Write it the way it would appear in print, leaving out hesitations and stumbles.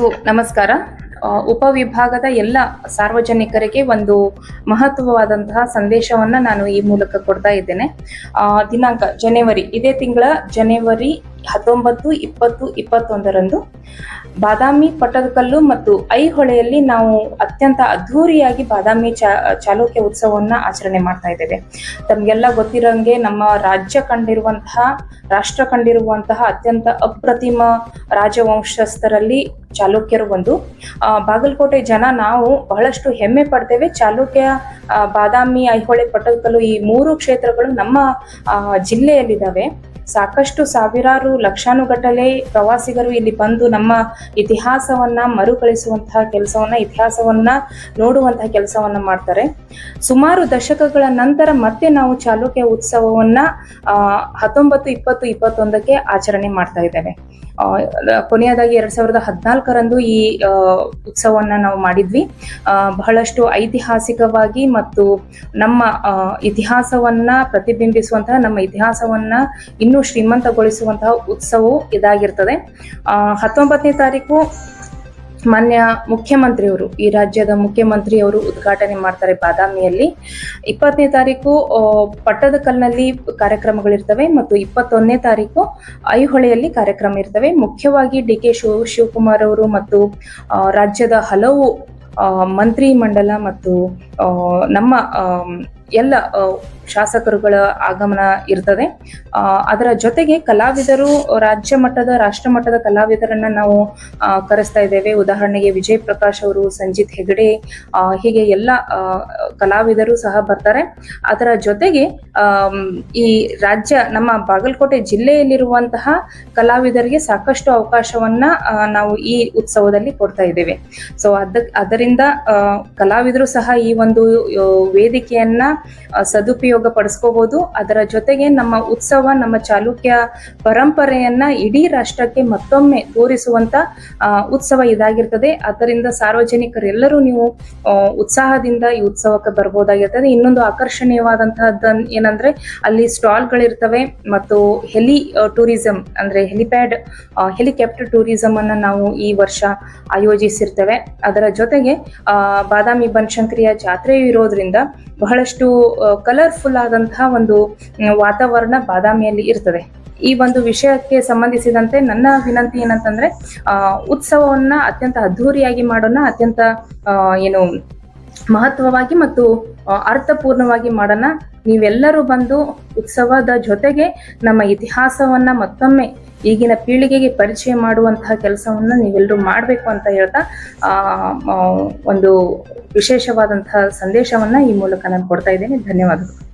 ಎಲ್ಲರಿಗೂ ನಮಸ್ಕಾರ. ಉಪವಿಭಾಗದ ಎಲ್ಲ ಸಾರ್ವಜನಿಕರಿಗೆ ಒಂದು ಮಹತ್ವವಾದಂತಹ ಸಂದೇಶವನ್ನ ನಾನು ಈ ಮೂಲಕ ಕೊಡ್ತಾ ಇದ್ದೇನೆ. ದಿನಾಂಕ ಇದೇ ತಿಂಗಳ ಜನವರಿ 19, 20, 21ರಂದು ಬಾದಾಮಿ, ಪಟ್ಟದಕಲ್ಲು ಮತ್ತು ಐಹೊಳೆಯಲ್ಲಿ ನಾವು ಅತ್ಯಂತ ಅದ್ಧೂರಿಯಾಗಿ ಬಾದಾಮಿ ಚಾಲುಕ್ಯ ಉತ್ಸವವನ್ನ ಆಚರಣೆ ಮಾಡ್ತಾ ಇದ್ದೇವೆ. ತಮ್ಗೆಲ್ಲ ಗೊತ್ತಿರೋಂಗೆ ನಮ್ಮ ರಾಷ್ಟ್ರ ಕಂಡಿರುವಂತಹ ಅತ್ಯಂತ ಅಪ್ರತಿಮ ರಾಜವಂಶಸ್ಥರಲ್ಲಿ ಚಾಲುಕ್ಯರು ಒಂದು. ಬಾಗಲಕೋಟೆ ಜನ ನಾವು ಬಹಳಷ್ಟು ಹೆಮ್ಮೆ ಪಡ್ತೇವೆ. ಚಾಲುಕ್ಯ, ಬಾದಾಮಿ, ಐಹೊಳೆ, ಪಟ್ಟದಕಲ್ಲು ಈ 3 ಕ್ಷೇತ್ರಗಳು ನಮ್ಮ ಜಿಲ್ಲೆಯಲ್ಲಿದ್ದಾವೆ. ಸಾಕಷ್ಟು ಸಾವಿರಾರು ಲಕ್ಷಾನುಗಟ್ಟಲೆ ಪ್ರವಾಸಿಗರು ಇಲ್ಲಿ ಬಂದು ನಮ್ಮ ಇತಿಹಾಸವನ್ನ ಮರುಕಳಿಸುವಂತಹ ಕೆಲಸವನ್ನ, ಇತಿಹಾಸವನ್ನ ನೋಡುವಂತಹ ಕೆಲಸವನ್ನ ಮಾಡ್ತಾರೆ. ಸುಮಾರು ದಶಕಗಳ ನಂತರ ಮತ್ತೆ ನಾವು ಚಾಲುಕ್ಯ ಉತ್ಸವವನ್ನ 19, 20, 21ಕ್ಕೆ ಆಚರಣೆ ಮಾಡ್ತಾ ಇದ್ದೇವೆ. ಕೊನೆಯದಾಗಿ 2014ರಂದು ಈ ಉತ್ಸವವನ್ನ ನಾವು ಮಾಡಿದ್ವಿ. ಬಹಳಷ್ಟು ಐತಿಹಾಸಿಕವಾಗಿ ಮತ್ತು ನಮ್ಮ ಇತಿಹಾಸವನ್ನ ಪ್ರತಿಬಿಂಬಿಸುವಂತಹ, ನಮ್ಮ ಇತಿಹಾಸವನ್ನ ಇನ್ನೂ ಶ್ರೀಮಂತಗೊಳಿಸುವಂತಹ ಉತ್ಸವವು ಇದಾಗಿರ್ತದೆ. 19ನೇ ತಾರೀಕು ಮಾನ್ಯ ಮುಖ್ಯಮಂತ್ರಿಯವರು, ಈ ರಾಜ್ಯದ ಮುಖ್ಯಮಂತ್ರಿಯವರು ಉದ್ಘಾಟನೆ ಮಾಡ್ತಾರೆ ಬಾದಾಮಿಯಲ್ಲಿ. 20ನೇ ತಾರೀಕು ಪಟ್ಟದಕಲ್ನಲ್ಲಿ ಕಾರ್ಯಕ್ರಮಗಳಿರ್ತವೆ ಮತ್ತು 21ನೇ ತಾರೀಕು ಐಹೊಳೆಯಲ್ಲಿ ಕಾರ್ಯಕ್ರಮ ಇರ್ತವೆ. ಮುಖ್ಯವಾಗಿ ಡಿ.ಕೆ. ಶಿವಕುಮಾರ್ ಅವರು ಮತ್ತು ರಾಜ್ಯದ ಹಲವು ಮಂತ್ರಿ ಮಂಡಲ ಮತ್ತು ನಮ್ಮ ಎಲ್ಲ ಶಾಸಕರುಗಳ ಆಗಮನ ಇರ್ತದೆ. ಅದರ ಜೊತೆಗೆ ಕಲಾವಿದರು, ರಾಜ್ಯ ಮಟ್ಟದ, ರಾಷ್ಟ್ರ ಮಟ್ಟದ ಕಲಾವಿದರನ್ನ ನಾವು ಕರೆಸ್ತಾ ಇದ್ದೇವೆ. ಉದಾಹರಣೆಗೆ ವಿಜಯ್ ಪ್ರಕಾಶ್ ಅವರು, ಸಂಜಿತ್ ಹೆಗಡೆ, ಹೀಗೆ ಎಲ್ಲ ಕಲಾವಿದರು ಸಹ ಬರ್ತಾರೆ. ಅದರ ಜೊತೆಗೆ ಈ ನಮ್ಮ ಬಾಗಲಕೋಟೆ ಜಿಲ್ಲೆಯಲ್ಲಿರುವಂತಹ ಕಲಾವಿದರಿಗೆ ಸಾಕಷ್ಟು ಅವಕಾಶವನ್ನ ನಾವು ಈ ಉತ್ಸವದಲ್ಲಿ ಕೊಡ್ತಾ ಇದ್ದೇವೆ. ಸೊ ಅದರಿಂದ ಕಲಾವಿದರು ಸಹ ಈ ಒಂದು ವೇದಿಕೆಯನ್ನ ಸದುಪಯೋಗ ಪಡಿಸ್ಕೋಬಹುದು. ಅದರ ಜೊತೆಗೆ ನಮ್ಮ ಉತ್ಸವ, ನಮ್ಮ ಚಾಲುಕ್ಯ ಪರಂಪರೆಯನ್ನ ಇಡೀ ರಾಷ್ಟ್ರಕ್ಕೆ ಮತ್ತೊಮ್ಮೆ ತೋರಿಸುವಂತ ಉತ್ಸವ ಇದಾಗಿರ್ತದೆ. ಅದರಿಂದ ಸಾರ್ವಜನಿಕರೆಲ್ಲರೂ ನೀವು ಉತ್ಸಾಹದಿಂದ ಈ ಉತ್ಸವಕ್ಕೆ ಬರ್ಬೋದಾಗಿರ್ತದೆ. ಇನ್ನೊಂದು ಆಕರ್ಷಣೀಯವಾದಂತಹದ್ದು ಏನಂದ್ರೆ, ಅಲ್ಲಿ ಸ್ಟಾಲ್ಗಳಿರ್ತವೆ ಮತ್ತು ಟೂರಿಸಂ ಅಂದ್ರೆ ಹೆಲಿಕಾಪ್ಟರ್ ಟೂರಿಸಂ ಅನ್ನ ನಾವು ಈ ವರ್ಷ ಆಯೋಜಿಸಿರ್ತೇವೆ. ಅದರ ಜೊತೆಗೆ ಬಾದಾಮಿ ಬನಶಂಕರಿಯ ಜಾತ್ರೆಯು ಇರೋದ್ರಿಂದ ಬಹಳಷ್ಟು ಕಲರ್ಫುಲ್ ಆದಂತಹ ಒಂದು ವಾತಾವರಣ ಬಾದಾಮಿಯಲ್ಲಿ ಇರ್ತದೆ. ಈ ಒಂದು ವಿಷಯಕ್ಕೆ ಸಂಬಂಧಿಸಿದಂತೆ ನನ್ನ ವಿನಂತಿ ಏನಂತಂದ್ರೆ, ಉತ್ಸವವನ್ನ ಅತ್ಯಂತ ಅದ್ಧೂರಿಯಾಗಿ ಮಾಡೋಣ, ಅತ್ಯಂತ ಮಹತ್ವವಾಗಿ ಮತ್ತು ಅರ್ಥಪೂರ್ಣವಾಗಿ ಮಾಡೋಣ. ನೀವೆಲ್ಲರೂ ಬಂದು ಉತ್ಸವದ ಜೊತೆಗೆ ನಮ್ಮ ಇತಿಹಾಸವನ್ನ ಮತ್ತೊಮ್ಮೆ ಈಗಿನ ಪೀಳಿಗೆಗೆ ಪರಿಚಯ ಮಾಡುವಂತಹ ಕೆಲಸವನ್ನ ನೀವೆಲ್ಲರೂ ಮಾಡಬೇಕು ಅಂತ ಹೇಳ್ತಾ ಒಂದು ವಿಶೇಷವಾದಂತಹ ಸಂದೇಶವನ್ನ ಈ ಮೂಲಕ ನಾನು ಕೊಡ್ತಾ ಇದ್ದೇನೆ. ಧನ್ಯವಾದಗಳು.